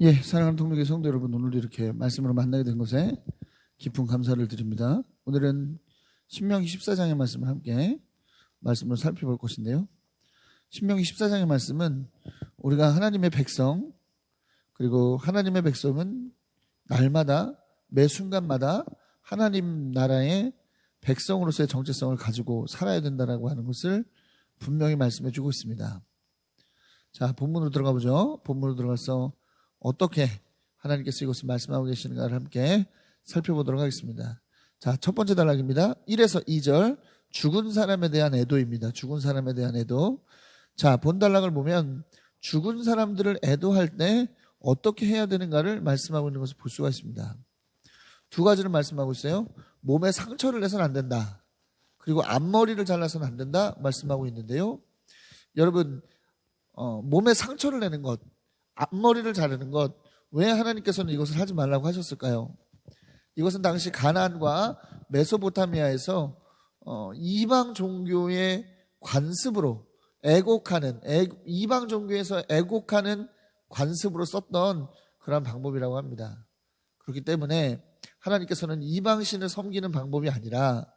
예, 사랑하는 동명의 성도 여러분, 오늘도 이렇게 말씀으로 만나게 된 것에 깊은 감사를 드립니다. 오늘은 신명기 14장의 말씀을 함께 말씀을 살펴볼 것인데요. 신명기 14장의 말씀은 우리가 하나님의 백성, 그리고 하나님의 백성은 날마다 매 순간마다 하나님 나라의 백성으로서의 정체성을 가지고 살아야 된다라고 하는 것을 분명히 말씀해 주고 있습니다. 자, 본문으로 들어가 보죠. 본문으로 들어가서 어떻게 하나님께서 이것을 말씀하고 계시는가를 함께 살펴보도록 하겠습니다. 자, 첫 번째 단락입니다. 1에서 2절, 죽은 사람에 대한 애도입니다. 죽은 사람에 대한 애도. 자, 본 단락을 보면 죽은 사람들을 애도할 때 어떻게 해야 되는가를 말씀하고 있는 것을 볼 수가 있습니다. 두 가지를 말씀하고 있어요. 몸에 상처를 내서는 안 된다. 그리고 앞머리를 잘라서는 안 된다 말씀하고 있는데요. 여러분, 몸에 상처를 내는 것, 앞머리를 자르는 것, 왜 하나님께서는 이것을 하지 말라고 하셨을까요? 이것은 당시 가나안과 메소포타미아에서 이방 종교의 관습으로 애곡하는, 이방 종교에서 애곡하는 관습으로 썼던 그런 방법이라고 합니다. 그렇기 때문에 하나님께서는 이방신을 섬기는 방법이 아니라,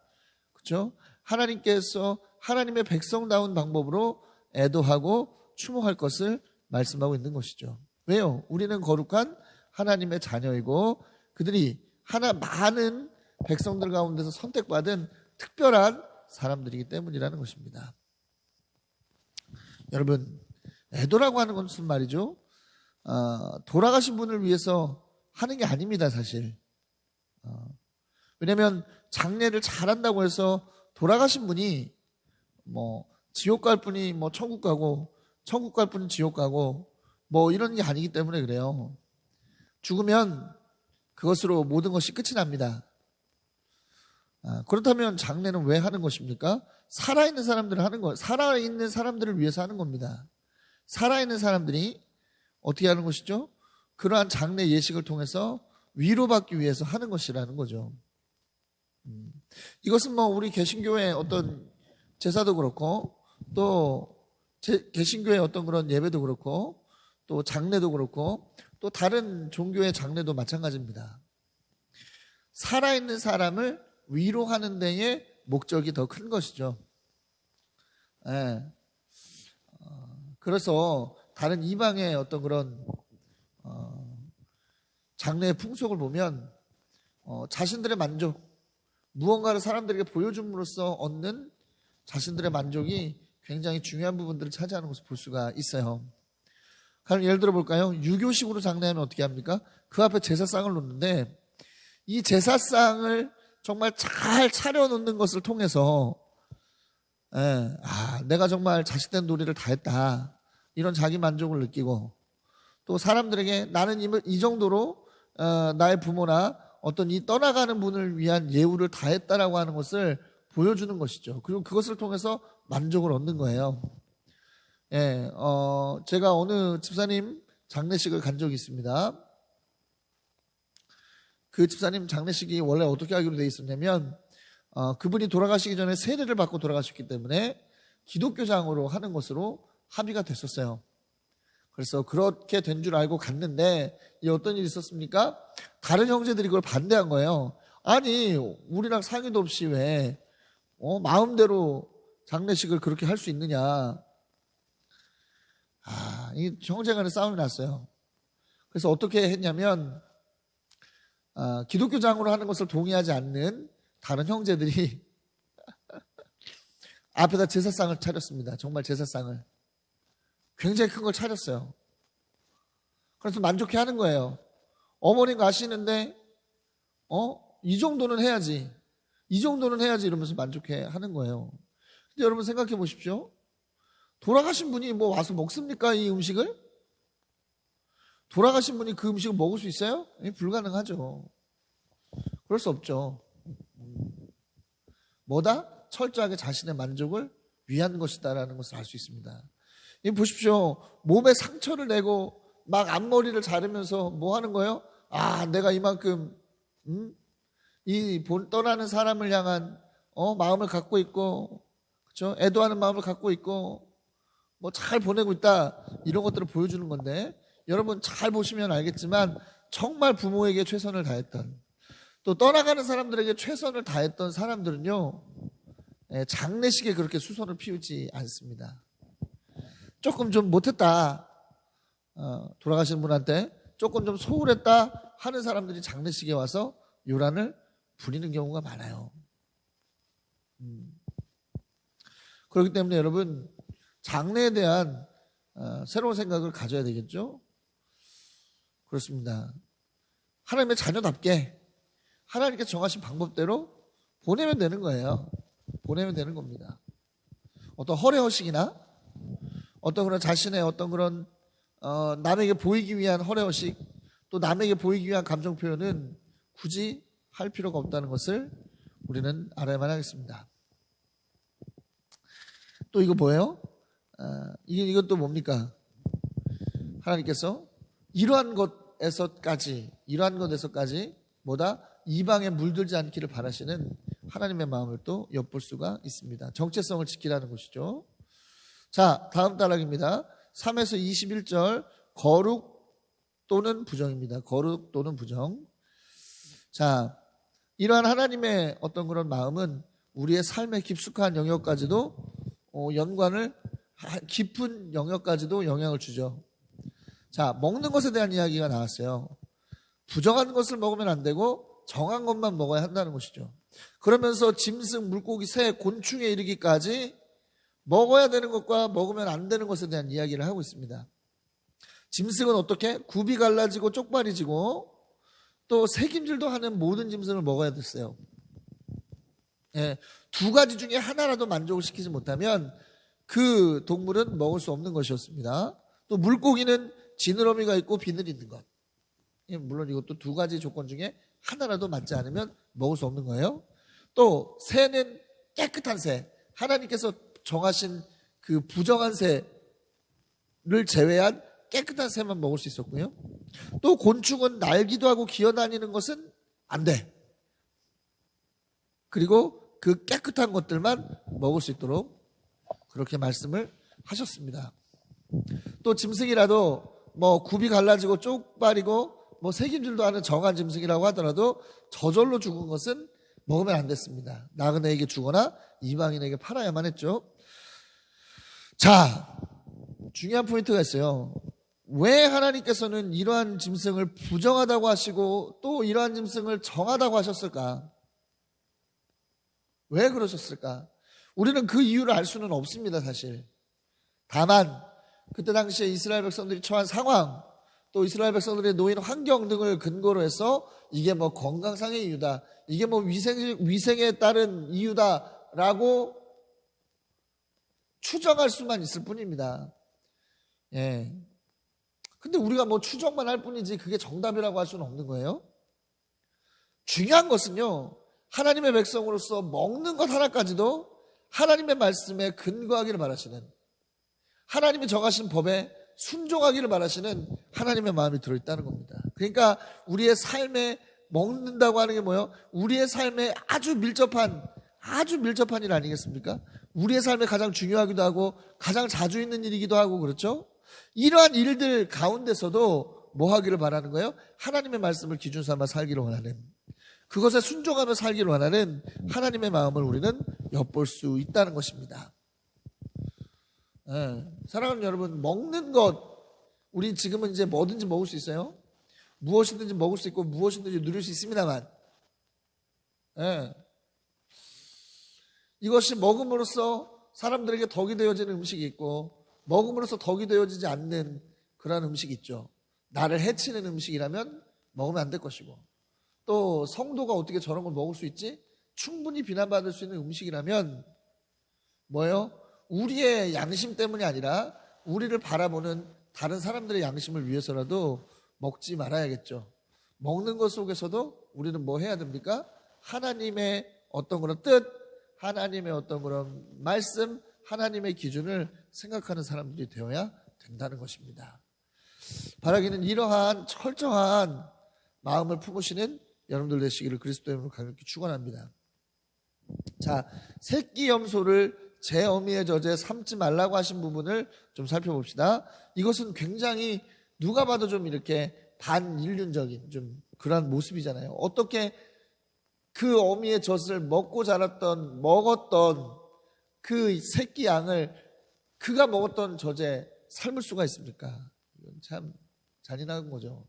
그렇죠? 하나님께서 하나님의 백성다운 방법으로 애도하고 추모할 것을 말씀하고 있는 것이죠. 왜요? 우리는 거룩한 하나님의 자녀이고 그들이 많은 백성들 가운데서 선택받은 특별한 사람들이기 때문이라는 것입니다. 여러분, 애도라고 하는 것은 말이죠, 돌아가신 분을 위해서 하는 게 아닙니다, 사실. 왜냐하면 장례를 잘한다고 해서 돌아가신 분이 지옥 갈 분이 천국 가고, 천국 갈 분은 지옥 가고, 이런 게 아니기 때문에 그래요. 죽으면 그것으로 모든 것이 끝이 납니다. 그렇다면 장례는 왜 하는 것입니까? 살아있는 사람들을 하는 거, 살아있는 사람들을 위해서 하는 겁니다. 살아있는 사람들이 어떻게 하는 것이죠? 그러한 장례 예식을 통해서 위로받기 위해서 하는 것이라는 거죠. 이것은 우리 개신교의 어떤 제사도 그렇고, 또 개신교의 어떤 그런 예배도 그렇고, 또 장례도 그렇고, 또 다른 종교의 장례도 마찬가지입니다. 살아있는 사람을 위로하는 데에 목적이 더 큰 것이죠. 예. 그래서 다른 이방의 어떤 그런 장례의 풍속을 보면 자신들의 만족, 무언가를 사람들에게 보여줌으로써 얻는 자신들의 만족이 굉장히 중요한 부분들을 차지하는 것을 볼 수가 있어요. 그럼 예를 들어 볼까요? 유교식으로 장례하면 어떻게 합니까? 그 앞에 제사상을 놓는데 이 제사상을 정말 잘 차려놓는 것을 통해서 내가 정말 자식된 도리를 다 했다, 이런 자기 만족을 느끼고, 또 사람들에게 나는 이 정도로 나의 부모나 어떤 이 떠나가는 분을 위한 예우를 다 했다라고 하는 것을 보여주는 것이죠. 그리고 그것을 통해서 만족을 얻는 거예요. 예, 제가 어느 집사님 장례식을 간 적이 있습니다. 그 집사님 장례식이 원래 어떻게 하기로 되어 있었냐면, 그분이 돌아가시기 전에 세례를 받고 돌아가셨기 때문에 기독교장으로 하는 것으로 합의가 됐었어요. 그래서 그렇게 된 줄 알고 갔는데, 이 어떤 일이 있었습니까? 다른 형제들이 그걸 반대한 거예요. 아니, 우리랑 상의도 없이 왜 마음대로 장례식을 그렇게 할 수 있느냐. 이 형제간에 싸움이 났어요. 그래서 어떻게 했냐면, 기독교장으로 하는 것을 동의하지 않는 다른 형제들이 앞에다 제사상을 차렸습니다. 정말 제사상을 굉장히 큰 걸 차렸어요. 그래서 만족해 하는 거예요. 어머니가 아시는데 이 정도는 해야지, 이 정도는 해야지 이러면서 만족해 하는 거예요. 근데 여러분 생각해 보십시오. 돌아가신 분이 와서 먹습니까, 이 음식을? 돌아가신 분이 그 음식을 먹을 수 있어요? 불가능하죠. 그럴 수 없죠. 뭐다? 철저하게 자신의 만족을 위한 것이다라는 것을 알 수 있습니다. 보십시오. 몸에 상처를 내고 막 앞머리를 자르면서 뭐 하는 거예요? 내가 이만큼 떠나는 사람을 향한 마음을 갖고 있고, 그렇죠? 애도하는 마음을 갖고 있고, 잘 보내고 있다, 이런 것들을 보여주는 건데, 여러분 잘 보시면 알겠지만 정말 부모에게 최선을 다했던, 또 떠나가는 사람들에게 최선을 다했던 사람들은요, 장례식에 그렇게 수선을 피우지 않습니다. 조금 좀 못했다, 돌아가신 분한테 조금 좀 소홀했다 하는 사람들이 장례식에 와서 요란을 부리는 경우가 많아요. 그렇기 때문에 여러분, 장래에 대한 새로운 생각을 가져야 되겠죠. 그렇습니다. 하나님의 자녀답게 하나님께서 정하신 방법대로 보내면 되는 거예요. 보내면 되는 겁니다. 어떤 허례허식이나 어떤 그런 자신의 어떤 그런 남에게 보이기 위한 허례허식, 또 남에게 보이기 위한 감정 표현은 굳이 할 필요가 없다는 것을 우리는 알아야만 하겠습니다. 또 이거 뭐예요? 이것도 뭡니까? 하나님께서 이러한 것에서까지 뭐다? 이방에 물들지 않기를 바라시는 하나님의 마음을 또 엿볼 수가 있습니다. 정체성을 지키라는 것이죠. 자, 다음 단락입니다. 3에서 21절, 거룩 또는 부정입니다. 거룩 또는 부정. 자, 이러한 하나님의 어떤 그런 마음은 우리의 삶의 깊숙한 영역까지도 깊은 영역까지도 영향을 주죠. 자, 먹는 것에 대한 이야기가 나왔어요. 부정한 것을 먹으면 안 되고 정한 것만 먹어야 한다는 것이죠. 그러면서 짐승, 물고기, 새, 곤충에 이르기까지 먹어야 되는 것과 먹으면 안 되는 것에 대한 이야기를 하고 있습니다. 짐승은 어떻게? 굽이 갈라지고 쪽발이 지고 또 새김질도 하는 모든 짐승을 먹어야 됐어요. 두 가지 중에 하나라도 만족을 시키지 못하면 그 동물은 먹을 수 없는 것이었습니다. 또 물고기는 지느러미가 있고 비늘이 있는 것. 물론 이것도 두 가지 조건 중에 하나라도 맞지 않으면 먹을 수 없는 거예요. 또 새는 깨끗한 새, 하나님께서 정하신 그 부정한 새를 제외한 깨끗한 새만 먹을 수 있었고요. 또 곤충은 날기도 하고 기어다니는 것은 안 돼. 그리고 그 깨끗한 것들만 먹을 수 있도록 그렇게 말씀을 하셨습니다. 또 짐승이라도 굽이 갈라지고 쪽발이고 새김질도 하는 정한 짐승이라고 하더라도 저절로 죽은 것은 먹으면 안 됐습니다. 나그네에게 주거나 이방인에게 팔아야만 했죠. 자, 중요한 포인트가 있어요. 왜 하나님께서는 이러한 짐승을 부정하다고 하시고 또 이러한 짐승을 정하다고 하셨을까? 왜 그러셨을까? 우리는 그 이유를 알 수는 없습니다, 사실. 다만 그때 당시에 이스라엘 백성들이 처한 상황, 또 이스라엘 백성들의 놓인 환경 등을 근거로 해서 이게 건강상의 이유다, 이게 위생에 따른 이유다라고 추정할 수만 있을 뿐입니다. 근데 우리가 추정만 할 뿐이지 그게 정답이라고 할 수는 없는 거예요. 중요한 것은요, 하나님의 백성으로서 먹는 것 하나까지도 하나님의 말씀에 근거하기를 바라시는, 하나님이 정하신 법에 순종하기를 바라시는 하나님의 마음이 들어있다는 겁니다. 그러니까 우리의 삶에 먹는다고 하는 게 뭐예요? 우리의 삶에 아주 밀접한 일 아니겠습니까? 우리의 삶에 가장 중요하기도 하고 가장 자주 있는 일이기도 하고 그렇죠? 이러한 일들 가운데서도 뭐 하기를 바라는 거예요? 하나님의 말씀을 기준 삼아 살기를 원하는, 그것에 순종하며 살기를 원하는 하나님의 마음을 우리는 엿볼 수 있다는 것입니다. 사랑하는 여러분, 먹는 것, 우리 지금은 이제 뭐든지 먹을 수 있어요. 무엇이든지 먹을 수 있고 무엇이든지 누릴 수 있습니다만, 이것이 먹음으로써 사람들에게 덕이 되어지는 음식이 있고 먹음으로써 덕이 되어지지 않는 그런 음식이 있죠. 나를 해치는 음식이라면 먹으면 안 될 것이고, 또 성도가 어떻게 저런 걸 먹을 수 있지? 충분히 비난받을 수 있는 음식이라면 뭐예요? 우리의 양심 때문이 아니라 우리를 바라보는 다른 사람들의 양심을 위해서라도 먹지 말아야겠죠. 먹는 것 속에서도 우리는 뭐 해야 됩니까? 하나님의 어떤 그런 뜻, 하나님의 어떤 그런 말씀, 하나님의 기준을 생각하는 사람들이 되어야 된다는 것입니다. 바라기는 이러한 철저한 마음을 품으시는 여러분들 되시기를 그리스도의 이름으로 강력히 축원합니다. 자, 새끼 염소를 제 어미의 젖에 삶지 말라고 하신 부분을 좀 살펴봅시다. 이것은 굉장히 누가 봐도 좀 이렇게 반인륜적인 좀 그런 모습이잖아요. 어떻게 그 어미의 젖을 먹었던 그 새끼 양을 그가 먹었던 젖에 삶을 수가 있습니까? 이건 참 잔인한 거죠.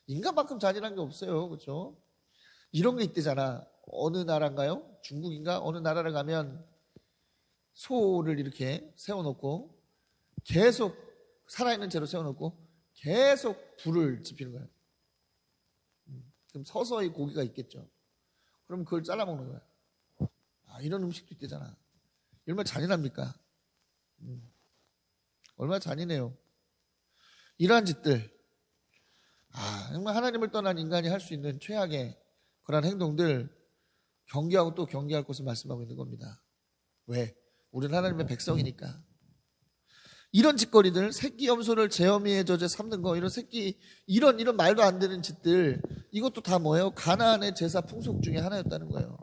인간만큼 잔인한 게 없어요. 그렇죠? 이런 게 있대잖아. 어느 나라인가요? 중국인가? 어느 나라를 가면 소를 이렇게 세워놓고 계속 살아있는 채로 세워놓고 계속 불을 지피는 거예요. 그럼 서서히 고기가 있겠죠. 그럼 그걸 잘라 먹는 거야. 이런 음식도 있대잖아. 얼마나 잔인합니까? 얼마나 잔인해요. 이러한 짓들, 정말 하나님을 떠난 인간이 할 수 있는 최악의 그런 행동들 경계하고 또 경계할 것을 말씀하고 있는 겁니다. 왜? 우리는 하나님의 백성이니까. 이런 짓거리들, 새끼 염소를 제어미의 젖에 삶는 거, 이런 말도 안 되는 짓들, 이것도 다 뭐예요? 가나안의 제사 풍속 중에 하나였다는 거예요.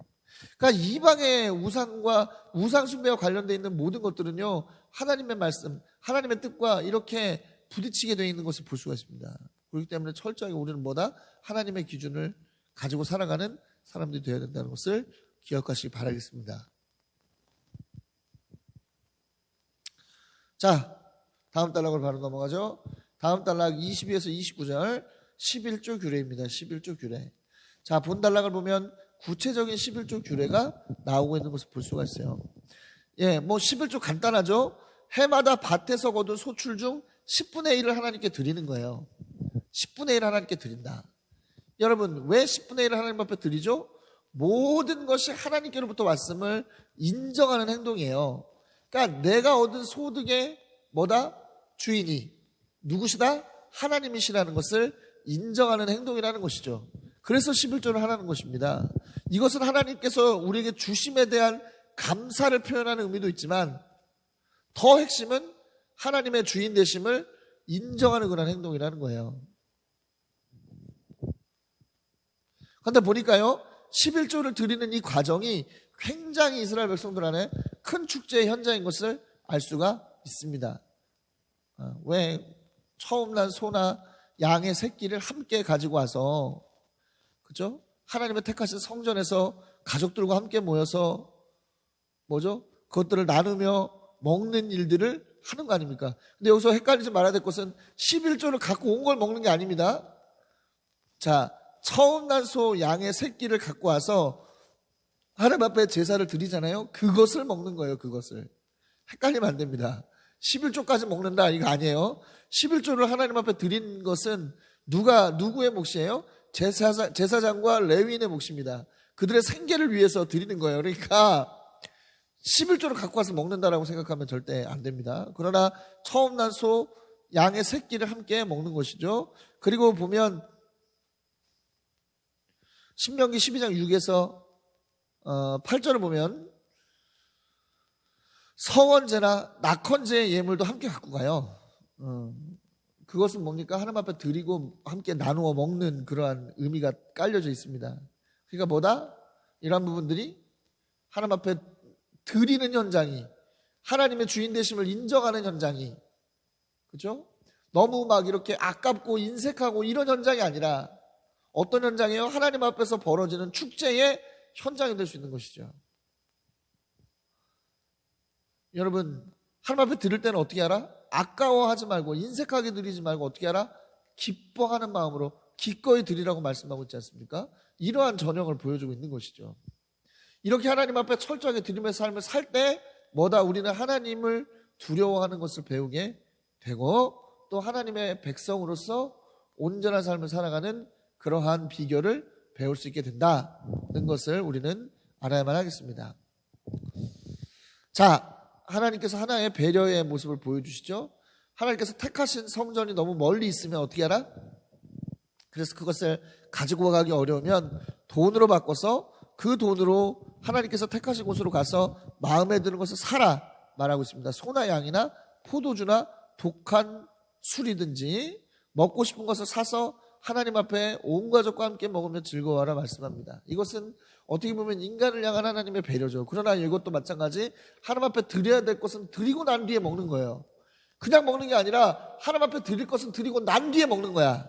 그러니까 이방의 우상과 우상 숭배와 관련되어 있는 모든 것들은요, 하나님의 말씀, 하나님의 뜻과 이렇게 부딪히게 되어 있는 것을 볼 수가 있습니다. 그렇기 때문에 철저하게 우리는 뭐다? 하나님의 기준을 가지고 살아가는 사람들이 되어야 된다는 것을 기억하시기 바라겠습니다. 자, 다음 단락으로 바로 넘어가죠. 다음 단락 22에서 29절 11조 규례입니다. 11조 규례. 자, 본 단락을 보면 구체적인 11조 규례가 나오고 있는 것을 볼 수가 있어요. 11조 간단하죠. 해마다 밭에서 거둔 소출 중 10분의 1을 하나님께 드리는 거예요. 10분의 1을 하나님께 드린다. 여러분, 왜 10분의 1을 하나님 앞에 드리죠? 모든 것이 하나님께로부터 왔음을 인정하는 행동이에요. 그러니까 내가 얻은 소득의 뭐다? 주인이 누구시다? 하나님이시라는 것을 인정하는 행동이라는 것이죠. 그래서 11조를 하라는 것입니다. 이것은 하나님께서 우리에게 주심에 대한 감사를 표현하는 의미도 있지만 더 핵심은 하나님의 주인 되심을 인정하는 그런 행동이라는 거예요. 그런데 보니까요, 11조를 드리는 이 과정이 굉장히 이스라엘 백성들 안에 큰 축제의 현장인 것을 알 수가 있습니다. 왜 처음 난 소나 양의 새끼를 함께 가지고 와서, 그죠? 하나님의 택하신 성전에서 가족들과 함께 모여서 그것들을 나누며 먹는 일들을 하는 거 아닙니까? 근데 여기서 헷갈리지 말아야 될 것은 11조를 갖고 온 걸 먹는 게 아닙니다. 자, 처음 난 소 양의 새끼를 갖고 와서 하나님 앞에 제사를 드리잖아요. 그것을 먹는 거예요. 그것을. 헷갈리면 안 됩니다. 11조까지 먹는다 이거 아니에요. 11조를 하나님 앞에 드린 것은 누구의 몫이에요? 제사장과 레위인의 몫입니다. 그들의 생계를 위해서 드리는 거예요. 그러니까 11조를 갖고 와서 먹는다라고 생각하면 절대 안 됩니다. 그러나 처음 난 소 양의 새끼를 함께 먹는 것이죠. 그리고 보면 신명기 12장 6에서 8절을 보면 서원제나 낙헌제의 예물도 함께 갖고 가요. 그것은 뭡니까? 하나님 앞에 드리고 함께 나누어 먹는 그러한 의미가 깔려져 있습니다. 그러니까 뭐다? 이러한 부분들이 하나님 앞에 드리는 현장이, 하나님의 주인 되심을 인정하는 현장이, 그렇죠? 너무 막 이렇게 아깝고 인색하고 이런 현장이 아니라 어떤 현장이에요? 하나님 앞에서 벌어지는 축제의 현장이 될 수 있는 것이죠. 여러분, 하나님 앞에 드릴 때는 어떻게 하라? 아까워하지 말고 인색하게 드리지 말고 어떻게 하라? 기뻐하는 마음으로 기꺼이 드리라고 말씀하고 있지 않습니까? 이러한 전형을 보여주고 있는 것이죠. 이렇게 하나님 앞에 철저하게 드림의 삶을 살 때 뭐다? 우리는 하나님을 두려워하는 것을 배우게 되고 또 하나님의 백성으로서 온전한 삶을 살아가는 그러한 비결을 배울 수 있게 된다는 것을 우리는 알아야만 하겠습니다. 자, 하나님께서 하나의 배려의 모습을 보여주시죠. 하나님께서 택하신 성전이 너무 멀리 있으면 어떻게 하라? 그래서 그것을 가지고 가기 어려우면 돈으로 바꿔서 그 돈으로 하나님께서 택하신 곳으로 가서 마음에 드는 것을 사라 말하고 있습니다. 소나 양이나 포도주나 독한 술이든지 먹고 싶은 것을 사서 하나님 앞에 온 가족과 함께 먹으며 즐거워하라 말씀합니다. 이것은 어떻게 보면 인간을 향한 하나님의 배려죠. 그러나 이것도 마찬가지 하나님 앞에 드려야 될 것은 드리고 난 뒤에 먹는 거예요. 그냥 먹는 게 아니라 하나님 앞에 드릴 것은 드리고 난 뒤에 먹는 거야.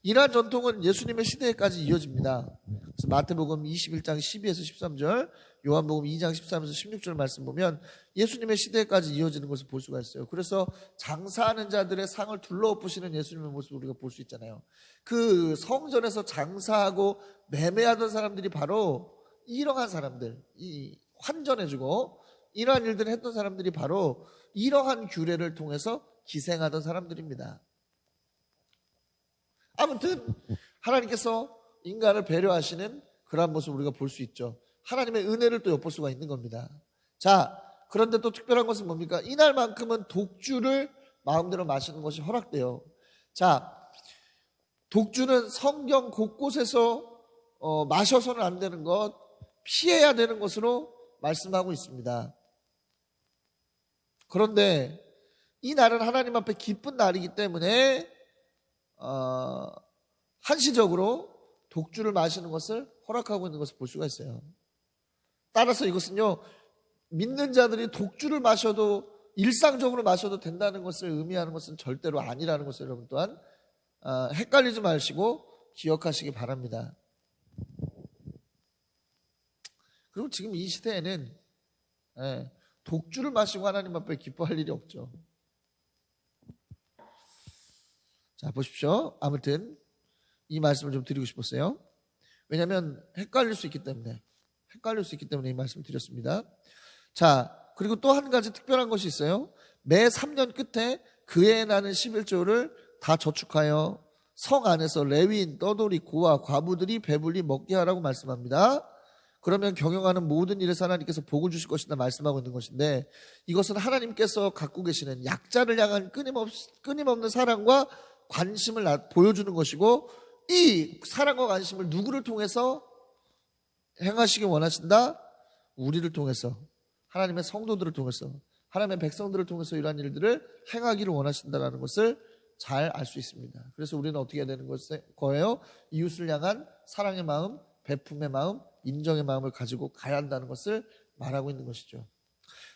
이러한 전통은 예수님의 시대에까지 이어집니다. 그래서 마태복음 21장 12에서 13절, 요한복음 2장 13에서 16절 말씀 보면 예수님의 시대에까지 이어지는 것을 볼 수가 있어요. 그래서 장사하는 자들의 상을 둘러엎으시는 예수님의 모습을 우리가 볼 수 있잖아요. 그 성전에서 장사하고 매매하던 사람들이 바로 이러한 사람들, 이 환전해주고 이러한 일들을 했던 사람들이 바로 이러한 규례를 통해서 기생하던 사람들입니다. 아무튼 하나님께서 인간을 배려하시는 그러한 모습을 우리가 볼 수 있죠. 하나님의 은혜를 또 엿볼 수가 있는 겁니다. 자, 그런데 또 특별한 것은 뭡니까? 이날만큼은 독주를 마음대로 마시는 것이 허락돼요. 자, 독주는 성경 곳곳에서 마셔서는 안 되는 것, 피해야 되는 것으로 말씀하고 있습니다. 그런데 이 날은 하나님 앞에 기쁜 날이기 때문에 한시적으로 독주를 마시는 것을 허락하고 있는 것을 볼 수가 있어요. 따라서 이것은요, 믿는 자들이 독주를 마셔도 일상적으로 마셔도 된다는 것을 의미하는 것은 절대로 아니라는 것을 여러분 또한 헷갈리지 마시고 기억하시기 바랍니다. 그리고 지금 이 시대에는 독주를 마시고 하나님 앞에 기뻐할 일이 없죠. 자, 보십시오. 아무튼 이 말씀을 좀 드리고 싶었어요. 왜냐하면 헷갈릴 수 있기 때문에 이 말씀을 드렸습니다. 자, 그리고 또 한 가지 특별한 것이 있어요. 매 3년 끝에 그해 나는 11조를 다 저축하여 성 안에서 레위인, 떠돌이, 고아, 과부들이 배불리 먹게 하라고 말씀합니다. 그러면 경영하는 모든 일에서 하나님께서 복을 주실 것이다 말씀하고 있는 것인데, 이것은 하나님께서 갖고 계시는 약자를 향한 끊임없는 사랑과 관심을 보여주는 것이고, 이 사랑과 관심을 누구를 통해서 행하시기 원하신다? 우리를 통해서, 하나님의 성도들을 통해서, 하나님의 백성들을 통해서 이러한 일들을 행하기를 원하신다는 것을 잘 알 수 있습니다. 그래서 우리는 어떻게 해야 되는 거예요? 이웃을 향한 사랑의 마음, 베품의 마음, 인정의 마음을 가지고 가야 한다는 것을 말하고 있는 것이죠.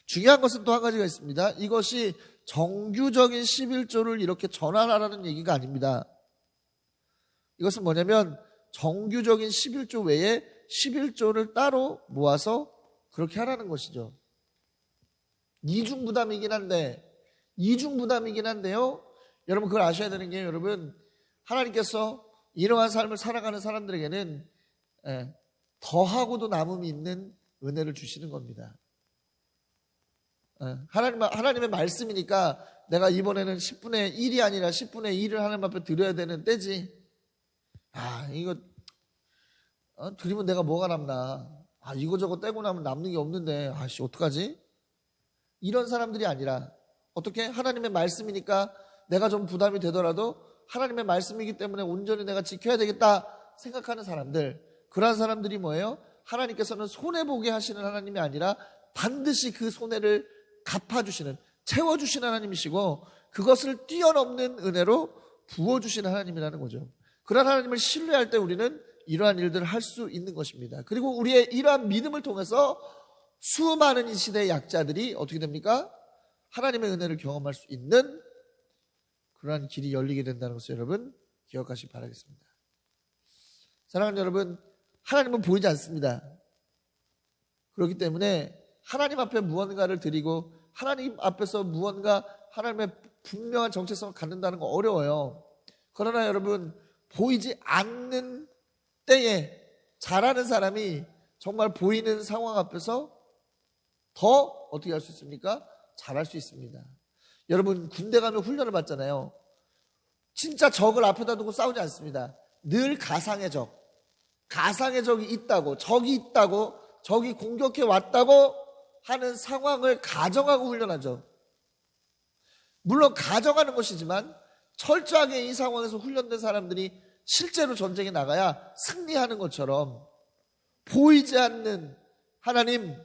중요한 것은 또 한 가지가 있습니다. 이것이 정규적인 11조를 이렇게 전환하라는 얘기가 아닙니다. 이것은 뭐냐면 정규적인 11조 외에 11조를 따로 모아서 그렇게 하라는 것이죠. 이중부담이긴 한데요. 여러분 그걸 아셔야 되는 게, 여러분 하나님께서 이러한 삶을 살아가는 사람들에게는 더하고도 남음이 있는 은혜를 주시는 겁니다. 하나님의 말씀이니까 내가 이번에는 10분의 1이 아니라 10분의 1을 하나님 앞에 드려야 되는 때지. 이거 드리면 내가 뭐가 남나. 이거저거 떼고 나면 남는 게 없는데 어떡하지? 이런 사람들이 아니라 어떻게? 하나님의 말씀이니까 내가 좀 부담이 되더라도 하나님의 말씀이기 때문에 온전히 내가 지켜야 되겠다 생각하는 사람들, 그러한 사람들이 뭐예요? 하나님께서는 손해보게 하시는 하나님이 아니라 반드시 그 손해를 갚아주시는, 채워주시는 하나님이시고, 그것을 뛰어넘는 은혜로 부어주시는 하나님이라는 거죠. 그런 하나님을 신뢰할 때 우리는 이러한 일들을 할 수 있는 것입니다. 그리고 우리의 이러한 믿음을 통해서 수많은 이 시대의 약자들이 어떻게 됩니까? 하나님의 은혜를 경험할 수 있는 그러한 길이 열리게 된다는 것을 여러분 기억하시기 바라겠습니다. 사랑하는 여러분, 하나님은 보이지 않습니다. 그렇기 때문에 하나님 앞에 무언가를 드리고 하나님 앞에서 무언가 하나님의 분명한 정체성을 갖는다는 거 어려워요. 그러나 여러분, 보이지 않는 때에 잘하는 사람이 정말 보이는 상황 앞에서 더 어떻게 할 수 있습니까? 잘할 수 있습니다. 여러분 군대 가면 훈련을 받잖아요. 진짜 적을 앞에다 두고 싸우지 않습니다. 늘 가상의 적이 있다고, 적이 있다고, 적이 공격해 왔다고 하는 상황을 가정하고 훈련하죠. 물론 가정하는 것이지만 철저하게 이 상황에서 훈련된 사람들이 실제로 전쟁에 나가야 승리하는 것처럼, 보이지 않는 하나님,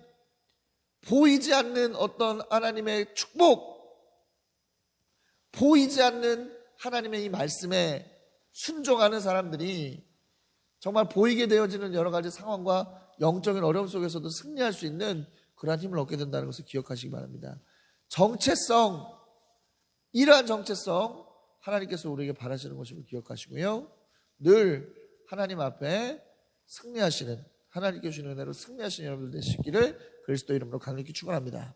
보이지 않는 어떤 하나님의 축복, 보이지 않는 하나님의 이 말씀에 순종하는 사람들이 정말 보이게 되어지는 여러 가지 상황과 영적인 어려움 속에서도 승리할 수 있는 그러한 힘을 얻게 된다는 것을 기억하시기 바랍니다. 정체성, 이러한 정체성 하나님께서 우리에게 바라시는 것임을 기억하시고요. 늘 하나님 앞에 승리하시는, 하나님께 주시는 은혜로 승리하시는 여러분들 되시기를 그리스도 이름으로 강력히 축원합니다.